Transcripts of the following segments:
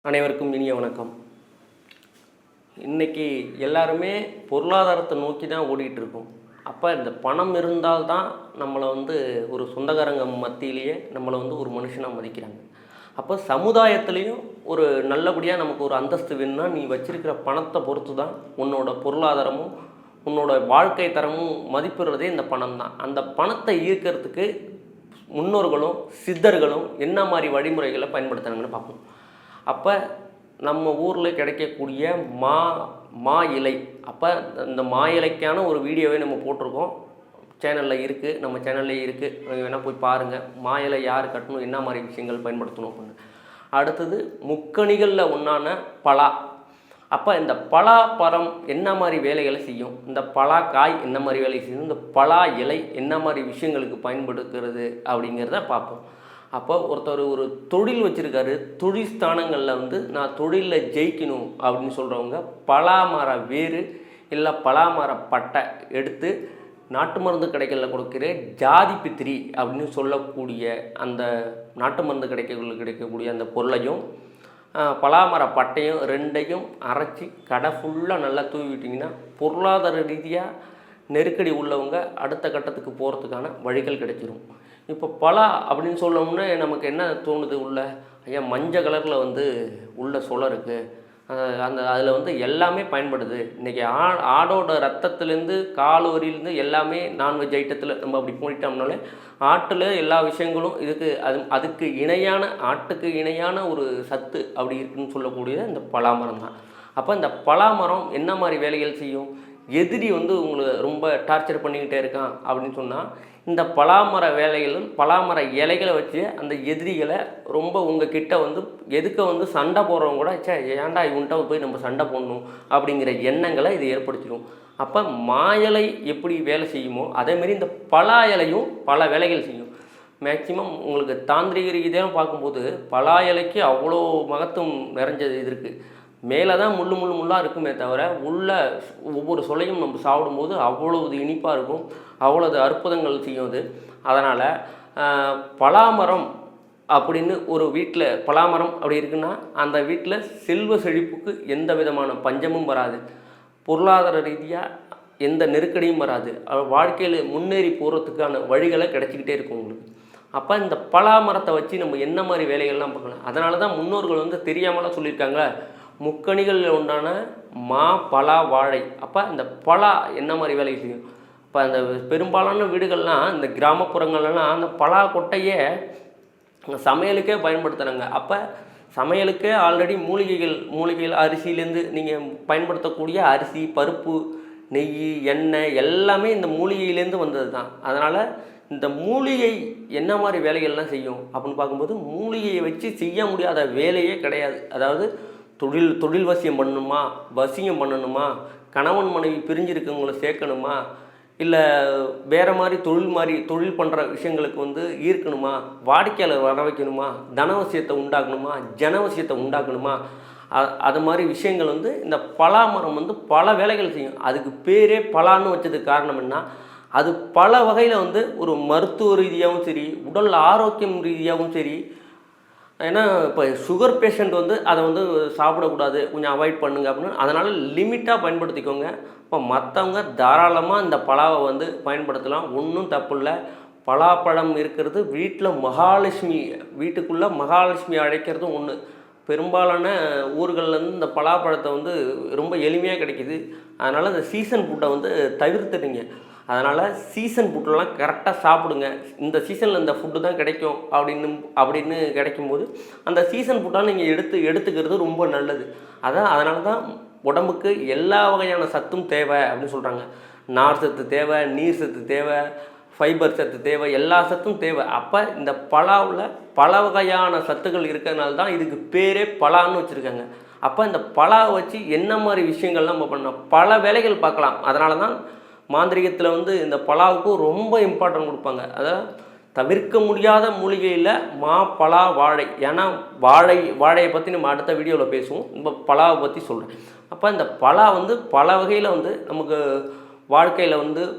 அனைவருக்கும் இனிய வணக்கம். இன்றைக்கி எல்லாருமே பொருளாதாரத்தை நோக்கி தான் ஓடிட்டுருக்கோம். அப்போ இந்த பணம் இருந்தால்தான் நம்மளை ஒரு சொந்தக்காரங்க மத்தியிலேயே நம்மளை ஒரு மனுஷனாக மதிக்கிறாங்க. அப்போ சமுதாயத்துலேயும் ஒரு நல்லபடியாக நமக்கு ஒரு அந்தஸ்து வேணும்னா நீ வச்சிருக்கிற பணத்தை பொறுத்து தான் உன்னோட பொருளாதாரமும் உன்னோட வாழ்க்கை தரமும் மதிப்பிடுறதே இந்த பணம் தான். அந்த பணத்தை ஈர்க்கிறதுக்கு முன்னோர்களும் சித்தர்களும் என்ன மாதிரி வழிமுறைகளை பயன்படுத்துனாங்கன்னு பார்ப்போம். அப்போ நம்ம ஊரில் கிடைக்கக்கூடிய மா இலை, அப்போ இந்த மா இலைக்கான ஒரு வீடியோவே நம்ம போட்டிருக்கோம். சேனலில் இருக்குது, நம்ம சேனல்லே இருக்குது, நீங்கள் வேணால் போய் பாருங்கள். மா இலை யார் கட்டணும், என்ன மாதிரி விஷயங்கள் பயன்படுத்தணும் அப்படின்னு. அடுத்தது முக்கணிகளில் ஒன்றான பலா. அப்போ இந்த பலா பழம் என்ன மாதிரி வேலைகளை செய்யும், இந்த பலா காய் என்ன மாதிரி வேலை செய்யும், இந்த பலா இலை என்ன மாதிரி விஷயங்களுக்கு பயன்படுத்துகிறது அப்படிங்கிறத பார்ப்போம். அப்போ ஒருத்தர் ஒரு தொழில் வச்சுருக்காரு, தொழில் ஸ்தானங்களில் நான் தொழிலில் ஜெயிக்கணும் அப்படின்னு சொல்கிறவங்க பலாமர வேறு இல்லை பலாமர பட்டை எடுத்து நாட்டு மருந்து கடைகளில் கொடுக்குற ஜாதி பித்திரி அப்படின்னு சொல்லக்கூடிய அந்த நாட்டு மருந்து கிடைக்கக்கூடிய அந்த பொருளையும் பலாமர பட்டையும் ரெண்டையும் அரைச்சி கடை ஃபுல்லாக நல்லா தூவி விட்டிங்கன்னா பொருளாதார ரீதியாக நெருக்கடி உள்ளவங்க அடுத்த கட்டத்துக்கு போகிறதுக்கான வழிகள் கிடைச்சிரும். இப்போ பலா அப்படின்னு சொல்லணும்னா நமக்கு என்ன தோணுது, உள்ள ஐயா மஞ்சள் கலரில் உள்ள சொலை இருக்குது, அதில் எல்லாமே பயன்படுது. இன்றைக்கி ஆடோட ரத்தத்துலேருந்து கால் வரியிலேருந்து எல்லாமே நான்வெஜ் ஐட்டத்தில் நம்ம அப்படி போயிட்டோம்னாலே ஆட்டில் எல்லா விஷயங்களும் அதுக்கு இணையான ஆட்டுக்கு இணையான ஒரு சத்து அப்படி இருக்குன்னு சொல்லக்கூடிய இந்த பலாமரம் தான். அப்போ இந்த பலாமரம் என்ன மாதிரி வேலைகள் செய்யும், எதிரி உங்களை ரொம்ப டார்ச்சர் பண்ணிக்கிட்டே இருக்கான் அப்படின்னு சொன்னால் இந்த பலாமர வேலைகளும் பலாமர இலைகளை வச்சு அந்த எதிரிகளை ரொம்ப உங்கள் கிட்ட எதுக்க சண்டை போடுறவங்க கூட ஏன்டா இவன்கிட்ட போய் நம்ம சண்டை போடணும் அப்படிங்கிற எண்ணங்களை இது ஏற்படுத்திடும். அப்போ மாயலை எப்படி வேலை செய்யுமோ அதேமாரி இந்த பலா இலையும் பல வேலைகள் செய்யும். மேக்சிமம் உங்களுக்கு தாந்திரிக ரீதியாக பார்க்கும்போது பலா இலைக்கு அவ்வளோ மகத்துவம் நிறைஞ்சது இது இருக்குது. மேலே தான் முள்ளாக இருக்குமே தவிர உள்ள ஒவ்வொரு சொலையும் நம்ம சாப்பிடும்போது அவ்வளவு இனிப்பாக இருக்கும், அவ்வளவு அற்புதங்கள் செய்யும் அது. அதனால் பலாமரம் அப்படின்னு ஒரு வீட்டில் பலாமரம் அப்படி இருக்குன்னா அந்த வீட்டில் செல்வ செழிப்புக்கு எந்த விதமான பஞ்சமும் வராது, பொருளாதார ரீதியாக எந்த நெருக்கடியும் வராது, வாழ்க்கையில் முன்னேறி போகிறதுக்கான வழிகளை கிடைச்சிக்கிட்டே இருக்கும் உங்களுக்கு. அப்போ இந்த பலாமரத்தை வச்சு நம்ம என்ன மாதிரி வேலைகள்லாம் பார்க்கலாம். அதனால தான் முன்னோர்கள் தெரியாமலாம் சொல்லியிருக்காங்க முக்கணிகளில் உண்டான மா பலா வாழை. அப்போ இந்த பலா என்ன மாதிரி வேலை செய்யும். இப்போ அந்த பெரும்பாலான வீடுகள்லாம் இந்த கிராமப்புறங்கள்லாம் அந்த பலா கொட்டையே சமையலுக்கே பயன்படுத்துகிறாங்க. அப்போ சமையலுக்கே ஆல்ரெடி மூலிகைகள் அரிசியிலேருந்து நீங்கள் பயன்படுத்தக்கூடிய அரிசி பருப்பு நெய் எண்ணெய் எல்லாமே இந்த மூலிகையிலேருந்து வந்தது தான். அதனால் இந்த மூலிகை என்ன மாதிரி வேலைகள்லாம் செய்யும் அப்படின்னு பார்க்கும்போது மூலிகையை வச்சு செய்ய முடியாத வேலையே கிடையாது. அதாவது தொழில் வசியம் பண்ணணுமா, வசியம் பண்ணணுமா, கணவன் மனைவி பிரிஞ்சிருக்கவங்களை சேர்க்கணுமா, இல்லை வேறு மாதிரி தொழில் பண்ணுற விஷயங்களுக்கு ஈர்க்கணுமா, வாடிக்கையாளர் வர வைக்கணுமா, தனவசியத்தை உண்டாக்கணுமா, ஜனவசியத்தை உண்டாக்கணுமா, அது மாதிரி விஷயங்கள் இந்த பலாமரம் பல வேலைகள் செய்யும். அதுக்கு பேரே பலான்னு வச்சதுக்கு காரணம் என்ன, அது பல வகையில் ஒரு மருத்துவ ரீதியாகவும் சரி உடல் ஆரோக்கியம் ரீதியாகவும் சரி. ஏன்னா இப்போ சுகர் பேஷண்ட் அதை சாப்பிடக்கூடாது, கொஞ்சம் அவாய்ட் பண்ணுங்க அப்படின்னு, அதனால் லிமிட்டாக பயன்படுத்திக்கோங்க. இப்போ மற்றவங்க தாராளமாக இந்த பலாவை பயன்படுத்தலாம், ஒன்றும் தப்பு இல்லை. பலாப்பழம் இருக்கிறது வீட்டுக்குள்ளே மகாலட்சுமி அழைக்கிறதும் ஒன்று. பெரும்பாலான ஊர்கள்லேருந்து இந்த பலாப்பழத்தை ரொம்ப எளிமையாக கிடைக்கிது. அதனால் இந்த சீசன் ஃபுட்டை தவிர்த்துடுங்க. அதனால் சீசன் ஃபுட்டெல்லாம் கரெக்டாக சாப்பிடுங்க. இந்த சீசனில் இந்த ஃபுட்டு தான் கிடைக்கும் அப்படின்னு கிடைக்கும்போது அந்த சீசன் ஃபுட்டாக நீங்கள் எடுத்துக்கிறது ரொம்ப நல்லது. அதனால தான் உடம்புக்கு எல்லா வகையான சத்தும் தேவை அப்படின்னு சொல்கிறாங்க. நார் சத்து தேவை, நீர் சத்து தேவை, ஃபைபர் சத்து தேவை, எல்லா சத்தும் தேவை. அப்போ இந்த பலாவில் பல வகையான சத்துக்கள் இருக்கிறதுனால தான் இதுக்கு பேரே பலான்னு வச்சுருக்காங்க. அப்போ இந்த பலாவை வச்சு என்ன மாதிரி விஷயங்கள்லாம் நம்ம பண்ணலாம், பல வேலைகள் பார்க்கலாம். அதனால தான் மாந்திரிகத்தில் இந்த பலாவுக்கு ரொம்ப இம்பார்ட்டன்ட் கொடுப்பாங்க. அதாவது தவிர்க்க முடியாத மூலிகையில் மா பலா வாழை. ஏன்னா வாழையை பற்றி நம்ம அடுத்த வீடியோவில் பேசுவோம். நம்ம பலாவை பற்றி சொல்கிறேன். அப்போ இந்த பலா பல வகையில் நமக்கு வாழ்க்கையில்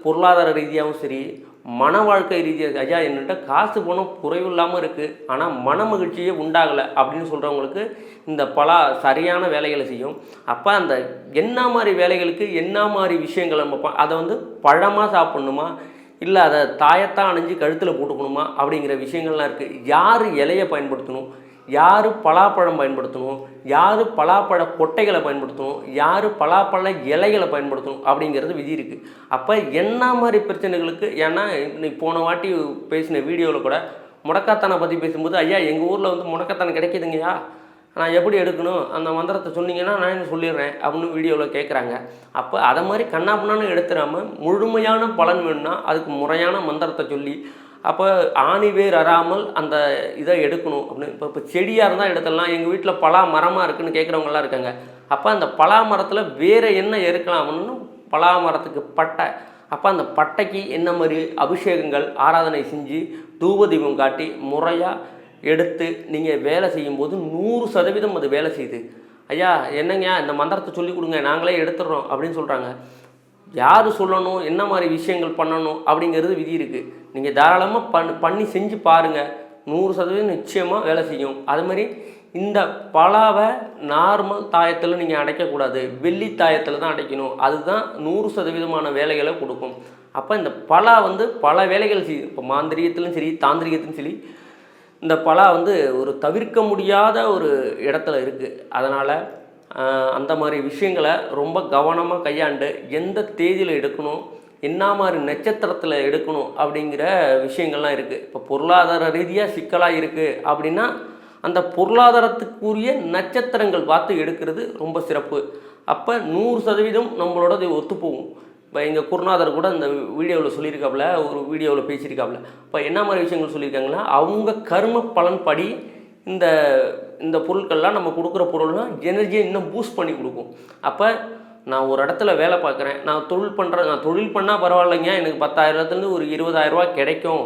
பொருளாதார ரீதியாகவும் சரி மன வாழ்க்கை ரீதியாக ஐயா என்கிட்ட காசு பணம் குறைவு இல்லாமல் இருக்குது, ஆனால் மன மகிழ்ச்சியே உண்டாகலை அப்படின்னு சொல்கிறவங்களுக்கு இந்த பலா சரியான வேலைகளை செய்யும். அப்போ அந்த என்ன மாதிரி வேலைகளுக்கு என்ன மாதிரி விஷயங்கள் நம்ம அதை வந்து பழமாக சாப்பிட்ணுமா, இல்லை அதை தாயத்தான் அணிஞ்சு கழுத்தில் போட்டுக்கணுமா அப்படிங்கிற விஷயங்கள்லாம் இருக்குது. யார் இலையை பயன்படுத்தணும், யார் பலாப்பழம் பயன்படுத்தணும், யார் பலாப்பழ கொட்டைகளை பயன்படுத்தணும், யார் பலாப்பழ இலைகளை பயன்படுத்தணும் அப்படிங்கிறது விதி இருக்குது. அப்போ என்ன மாதிரி பிரச்சனைகளுக்கு, ஏன்னா இன்னைக்கு போன வாட்டி பேசின வீடியோவில் கூட முடக்காத்தானை பற்றி பேசும்போது, ஐயா எங்கள் ஊரில் வந்து முடக்காத்தானை கிடைக்கிதுங்கய்யா, நான் எப்படி எடுக்கணும் அந்த மந்திரத்தை சொன்னீங்கன்னா நான் என்ன சொல்லிடுறேன் அப்படின்னு வீடியோவில் கேட்குறாங்க. அப்போ அதை மாதிரி கண்ணாப்புண்ணான்னு எடுத்துடாமல் முழுமையான பலன் வேணும்னா அதுக்கு முறையான மந்திரத்தை சொல்லி, அப்போ ஆணி வேர் அறாமல் அந்த இதை எடுக்கணும் அப்படின்னு. இப்போ செடியாக இருந்தால் எடுத்துடலாம், எங்கள் வீட்டில் பலா மரமாக இருக்குதுன்னு கேட்குறவங்களாம் இருக்காங்க. அப்போ அந்த பலா மரத்தில் வேறு என்ன எடுக்கலாம் அப்படின்னு, பலா மரத்துக்கு பட்டை, அப்போ அந்த பட்டைக்கு என்ன மாதிரி அபிஷேகங்கள் ஆராதனை செஞ்சு தூப தீபம் காட்டி முறையாக எடுத்து நீங்கள் வேலை செய்யும்போது 100% அது வேலை செய்யுது. ஐயா என்னங்க இந்த மந்திரத்தை சொல்லி கொடுங்க நாங்களே எடுத்துடுறோம் அப்படின்னு சொல்கிறாங்க. யார் சொல்லணும், என்ன மாதிரி விஷயங்கள் பண்ணணும் அப்படிங்கிறது விதி இருக்குது. நீங்கள் தாராளமாக பண்ணி செஞ்சு பாருங்கள், 100% நிச்சயமாக வேலை செய்யும். அதுமாதிரி இந்த பலாவை நார்மல் தாயத்தில் நீங்கள் அடைக்கக்கூடாது, வெள்ளி தாயத்தில் தான் அடைக்கணும். அதுதான் 100% வேலைகளை கொடுக்கும். அப்போ இந்த பலா வந்து பல வேலைகள் செய்யும். இப்போ மாந்திரிகத்திலும் சரி தாந்திரிகத்திலும் சரி இந்த பலா வந்து ஒரு தவிர்க்க முடியாத ஒரு இடத்துல இருக்குது. அதனால் அந்த மாதிரி விஷயங்களை ரொம்ப கவனமாக கையாண்டு எந்த தேதியில் எடுக்கணும், என்ன மாதிரி நட்சத்திரத்தில் எடுக்கணும் அப்படிங்கிற விஷயங்கள்லாம் இருக்குது. இப்போ பொருளாதார ரீதியாக சிக்கலாக இருக்குது அப்படின்னா அந்த பொருளாதாரத்துக்குரிய நட்சத்திரங்கள் பார்த்து எடுக்கிறது ரொம்ப சிறப்பு. அப்போ 100% நம்மளோட ஒத்துப்போகும். இப்போ எங்கள் குருநாதர் கூட இந்த வீடியோவில் சொல்லியிருக்காப்புல, ஒரு வீடியோவில் பேசியிருக்காப்புல. இப்போ என்ன மாதிரி விஷயங்கள் சொல்லியிருக்காங்கன்னா, அவங்க கர்ம பலன் படி இந்த இந்த பொருட்கள்லாம் நம்ம கொடுக்குற பொருள்லாம் எனர்ஜியை இன்னும் பூஸ்ட் பண்ணி கொடுக்கும். அப்போ நான் ஒரு இடத்துல வேலை பார்க்குறேன், நான் தொழில் பண்ணுறேன், நான் தொழில் பண்ணால் பரவாயில்லைங்க, எனக்கு 10,000லேருந்து ஒரு 20,000 கிடைக்கும்.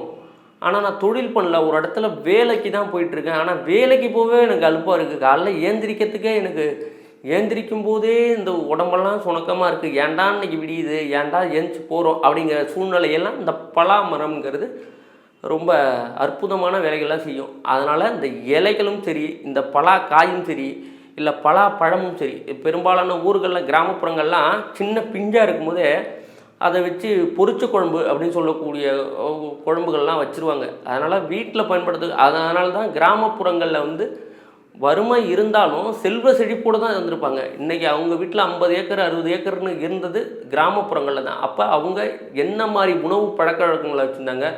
ஆனால் நான் தொழில் பண்ணல, ஒரு இடத்துல வேலைக்கு தான் போயிட்டுருக்கேன். ஆனால் வேலைக்கு போகவே எனக்கு அலுப்பாக இருக்குது. காலைல ஏந்திரிக்கிறதுக்கே எனக்கு ஏந்திரிக்கும் போதே இந்த உடம்பெல்லாம் சுணக்கமாக இருக்குது. ஏன்டா இன்னைக்கு விடியுது, ஏன்டா ஏந்திச்சு போகிறோம் அப்படிங்கிற சூழ்நிலையெல்லாம் இந்த பலா மரம்ங்கிறது ரொம்ப அற்புதமான வேலைகள்லாம் செய்யும். அதனால் இந்த இலைகளும் சரி, இந்த பலா காயும் சரி, இல்லை பலா பழமும் சரி, பெரும்பாலான ஊர்களில் கிராமப்புறங்கள்லாம் சின்ன பிஞ்சாக இருக்கும்போதே அதை வச்சு பொரிச்ச குழம்பு அப்படின்னு சொல்லக்கூடிய குழம்புகள்லாம் வச்சுருவாங்க. அதனால் வீட்டில் அதனால தான் கிராமப்புறங்களில் வந்து வறுமை இருந்தாலும் செல்வ செழிப்போடு தான் இருந்திருப்பாங்க. இன்றைக்கி அவங்க வீட்டில் 50 ஏக்கர் 60 ஏக்கர்னு இருந்தது கிராமப்புறங்களில் தான். அப்போ அவங்க என்ன மாதிரி உணவு பழக்க வழக்கங்களை வச்சுருந்தாங்க.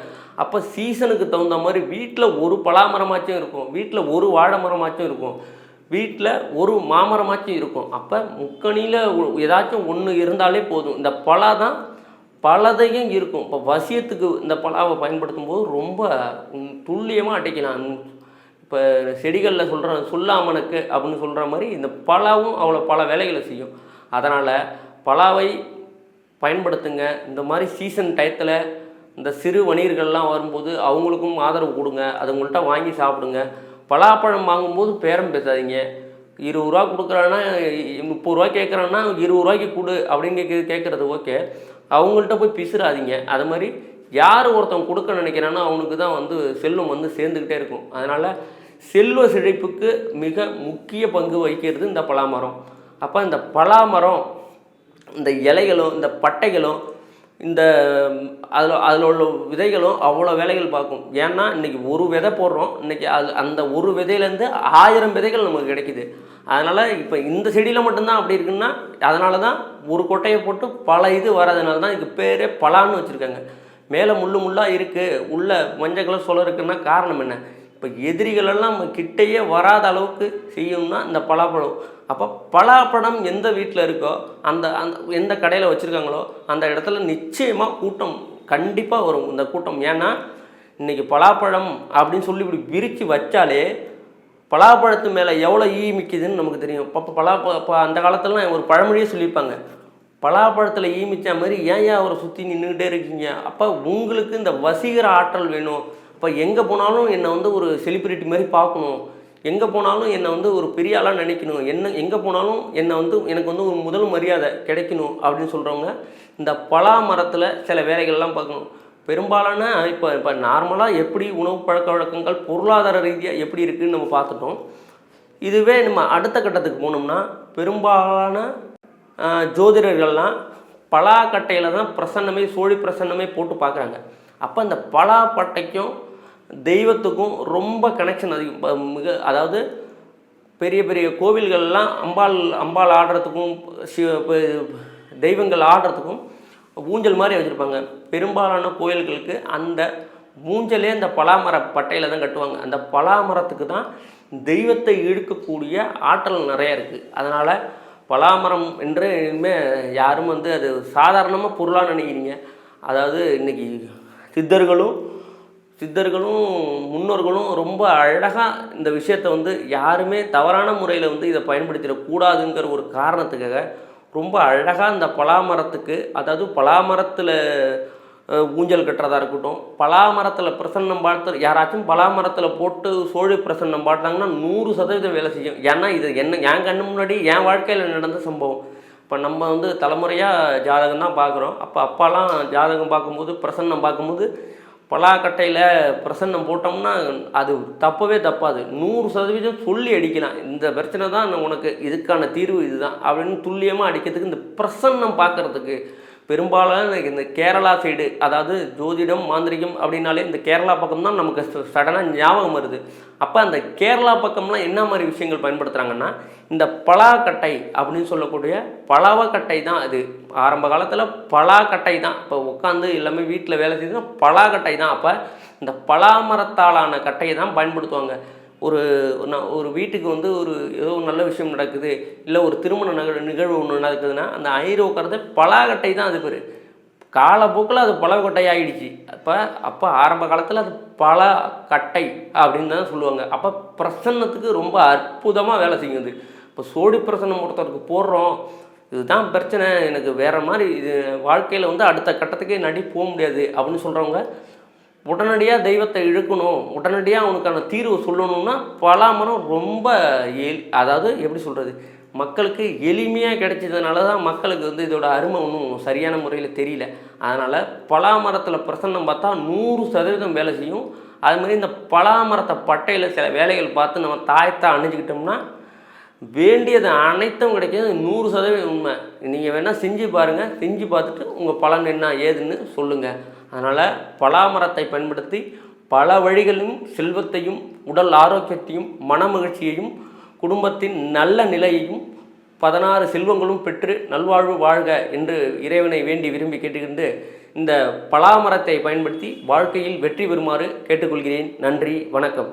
அப்போ சீசனுக்கு தகுந்த மாதிரி வீட்டில் ஒரு பலாமரமாச்சும் இருக்கும், வீட்டில் ஒரு வாழை மரமாச்சும் இருக்கும், வீட்டில் ஒரு மாமரமாச்சும் இருக்கும். அப்போ முக்கணியில் ஏதாச்சும் ஒன்று இருந்தாலே போதும். இந்த பலா தான் பலதையும் இருக்கும். இப்போ வசியத்துக்கு இந்த பலாவை பயன்படுத்தும் போது ரொம்ப துல்லியமாக அடைக்கலாம். இப்போ செடிகளில் சொல்லாமனுக்கு அப்படின்னு சொல்கிற மாதிரி இந்த பலாவும் அவ்வளோ பல வேலைகளை செய்யும். அதனால் பலாவை பயன்படுத்துங்க. இந்த மாதிரி சீசன் டயத்தில் இந்த சிறு வணிகர்கள்லாம் வரும்போது அவங்களுக்கும் ஆதரவு கொடுங்க, அதுங்கள்ட்ட வாங்கி சாப்பிடுங்க. பலாப்பழம் வாங்கும்போது பேரம் பேசாதீங்க. 20 ரூபா கொடுக்குறான்னா 30 ரூபா கேட்குறான்னா 20 ரூபாய்க்கு கொடு அப்படின்னு கேட்குறது ஓகே. அவங்கள்ட்ட போய் பிசுறாதீங்க. அது மாதிரி யார் ஒருத்தன் கொடுக்க நினைக்கிறானோ அவனுக்கு தான் வந்து செல்வம் வந்து சேர்ந்துக்கிட்டே இருக்கும். அதனால் செல்வ செழிப்புக்கு மிக முக்கிய பங்கு வகிக்கிறது இந்த பலாமரம். அப்போ இந்த பலாமரம் இந்த இலைகளும் இந்த பட்டைகளும் இந்த அதில் உள்ள விதைகளும் அவ்வளோ வேலைகள் பார்க்கும். ஏன்னா இன்றைக்கி ஒரு விதை போடுறோம், இன்றைக்கி அந்த ஒரு விதையிலேருந்து 1000 விதைகள் நமக்கு கிடைக்கிது. அதனால் இப்போ இந்த செடியில் மட்டும்தான் அப்படி இருக்குன்னா அதனால தான் ஒரு கொட்டையை போட்டு பல இது வராதனால தான் இதுக்கு பேரே பலான்னு வச்சுருக்காங்க. மேலே முள்ளாக இருக்குது, உள்ள மஞ்சள் கலர் சொல்ல இருக்குன்னா காரணம் என்ன? இப்போ எதிரிகளெல்லாம் நம்ம கிட்டையே வராத அளவுக்கு செய்யும்னா இந்த பலாப்பழம். அப்போ பலாப்பழம் எந்த வீட்டில் இருக்கோ அந்த எந்த கடையில் வச்சுருக்காங்களோ அந்த இடத்துல நிச்சயமாக கூட்டம் கண்டிப்பாக வரும். இந்த கூட்டம் ஏன்னா இன்றைக்கி பலாப்பழம் அப்படின்னு சொல்லி இப்படி விரித்து வச்சாலே பலாப்பழத்து மேலே எவ்வளோ மிக்குதுன்னு நமக்கு தெரியும். இப்போ அந்த காலத்துலலாம் ஒரு பழமொழியே சொல்லியிருப்பாங்க, பலாப்பழத்தில் மிச்சா மாதிரி ஏன் அவரை சுற்றி நின்றுக்கிட்டே இருக்கீங்க. அப்போ உங்களுக்கு இந்த வசீகர ஆற்றல் வேணும். அப்போ எங்கே போனாலும் என்னை வந்து ஒரு செலிப்ரிட்டி மாதிரி பார்க்கணும், எங்கே போனாலும் என்னை வந்து ஒரு பெரிய ஆளாக நினைக்கணும், எங்கே போனாலும் என்னை வந்து எனக்கு வந்து ஒரு முதல் மரியாதை கிடைக்கணும் அப்படின்னு சொல்கிறவங்க இந்த பலா மரத்தில் சில வேலைகள்லாம் பார்க்கணும். பெரும்பாலான இப்போ நார்மலாக எப்படி உணவு பழக்க வழக்கங்கள் பொருளாதார ரீதியாக எப்படி இருக்குதுன்னு நம்ம பார்த்துட்டோம். இதுவே நம்ம அடுத்த கட்டத்துக்கு போனோம்னா பெரும்பாலான ஜோதிடர்கள்லாம் பலாக்கட்டையில் தான் பிரசன்னமே சோழி பிரசன்னமே போட்டு பார்க்குறாங்க. அப்போ அந்த பலாப்பட்டைக்கும் தெய்வத்துக்கும் ரொம்ப கனெக்ஷன் அதிகம். அதாவது பெரிய பெரிய கோவில்கள்லாம் அம்பாள் ஆடுறதுக்கும் தெய்வங்கள் ஆடுறதுக்கும் ஊஞ்சல் மாதிரி வச்சுருப்பாங்க. பெரும்பாலான கோயில்களுக்கு அந்த ஊஞ்சலே அந்த பலாமர பட்டையில் தான் கட்டுவாங்க. அந்த பலாமரத்துக்கு தான் தெய்வத்தை இழுக்கக்கூடிய ஆற்றல் நிறையா இருக்குது. அதனால் பலாமரம் என்று இனிமேல் யாரும் அது சாதாரணமாக பொருளாக நினைக்கிறீங்க. அதாவது இன்றைக்கி சித்தர்களும் முன்னோர்களும் ரொம்ப அழகாக இந்த விஷயத்தை யாருமே தவறான முறையில் இதை பயன்படுத்திடக்கூடாதுங்கிற ஒரு காரணத்துக்காக ரொம்ப அழகாக இந்த பலாமரத்துக்கு, அதாவது பலாமரத்தில் ஊஞ்சல் கட்டுறதா இருக்கட்டும், பலாமரத்தில் பிரசன்னம் பார்த்து யாராச்சும் பலாமரத்தில் போட்டு சோழி பிரசன்னம் பாட்டாங்கன்னா 100% வேலை செய்யும். ஏன்னா இது என் கண்ணு முன்னாடி என் வாழ்க்கையில் நடந்த சம்பவம். இப்போ நம்ம தலைமுறையாக ஜாதகம் தான் பார்க்குறோம். அப்போ அப்பாலாம் ஜாதகம் பார்க்கும்போது பிரசன்னம் பார்க்கும்போது பலாக்கட்டையில் பிரசன்னம் போட்டோம்னா அது தப்பவே தப்பாது. 100% சொல்லி அடிக்கலாம். இந்த பிரச்சனை தான் உனக்கு, இதுக்கான தீர்வு இதுதான் அப்படின்னு துல்லியமாக அடிக்கிறதுக்கு இந்த பிரசன்னம் பார்க்குறதுக்கு பெரும்பாலான இந்த கேரளா சைடு, அதாவது ஜோதிடம் மாந்திரிகம் அப்படின்னாலே இந்த கேரளா பக்கம் தான் நமக்கு சடனாக ஞாபகம் வருது. அப்போ அந்த கேரளா பக்கம்லாம் என்ன மாதிரி விஷயங்கள் பயன்படுத்துகிறாங்கன்னா, இந்த பலாக்கட்டை அப்படின்னு சொல்லக்கூடிய பலாவக்கட்டை தான். அது ஆரம்ப காலத்தில் பலாக்கட்டை தான். இப்போ உட்காந்து எல்லாமே வீட்டில் வேலை செய்யுதுன்னா பலாக்கட்டை தான். அப்போ இந்த பலாமரத்தாலான கட்டையை தான் பயன்படுத்துவாங்க. ஒரு வீட்டுக்கு ஒரு ஏதோ ஒரு நல்ல விஷயம் நடக்குது, இல்லை ஒரு திருமண நிகழ்வு ஒன்று நடக்குதுன்னா அந்த ஐயர் உட்காரது பலாக்கட்டை தான். அது பேர் காலப்போக்கில் அது பலாக்கட்டை ஆகிடுச்சு. அப்போ ஆரம்ப காலத்தில் அது பலாக்கட்டை அப்படின்னு தான் சொல்லுவாங்க. அப்போ பிரசன்னத்துக்கு ரொம்ப அற்புதமாக வேலை செய்யுது. இப்போ சோடி பிரசன்னம் ஒருத்தருக்கு போடுறோம், இதுதான் பிரச்சனை, எனக்கு வேறு மாதிரி இது வாழ்க்கையில் அடுத்த கட்டத்துக்கே போக முடியாது அப்படின்னு சொல்கிறவங்க உடனடியாக தெய்வத்தை இழுக்கணும், உடனடியாக அவனுக்கான தீர்வு சொல்லணும்னா பலாமரம் ரொம்ப அதாவது எப்படி சொல்கிறது, மக்களுக்கு எளிமையாக கிடைச்சதுனால தான் மக்களுக்கு இதோட அருமை ஒன்றும் சரியான முறையில் தெரியல. அதனால் பலாமரத்தில் பிரசன்னம் பார்த்தா 100% வேலை செய்யும். அதுமாதிரி இந்த பலாமரத்தை பட்டையில் சில வேலைகள் பார்த்து நம்ம தாயத்தை அணிஞ்சிக்கிட்டோம்னா வேண்டியது அனைத்தும் கிடைக்கிறது 100% உண்மை. நீங்கள் வேணால் செஞ்சு பாருங்கள், செஞ்சு பார்த்துட்டு உங்கள் பலன் என்ன ஏதுன்னு சொல்லுங்கள். அதனால் பலாமரத்தை பயன்படுத்தி பல வழிகளிலும் செல்வத்தையும் உடல் ஆரோக்கியத்தையும் மன மகிழ்ச்சியையும் குடும்பத்தின் நல்ல நிலையையும் 16 செல்வங்களும் பெற்று நல்வாழ்வு வாழ்க என்று இறைவனை வேண்டி விரும்பி கேட்டுக்கிட்டு இந்த பலாமரத்தை பயன்படுத்தி வாழ்க்கையில் வெற்றி பெறுமாறு கேட்டுக்கொள்கிறேன். நன்றி, வணக்கம்.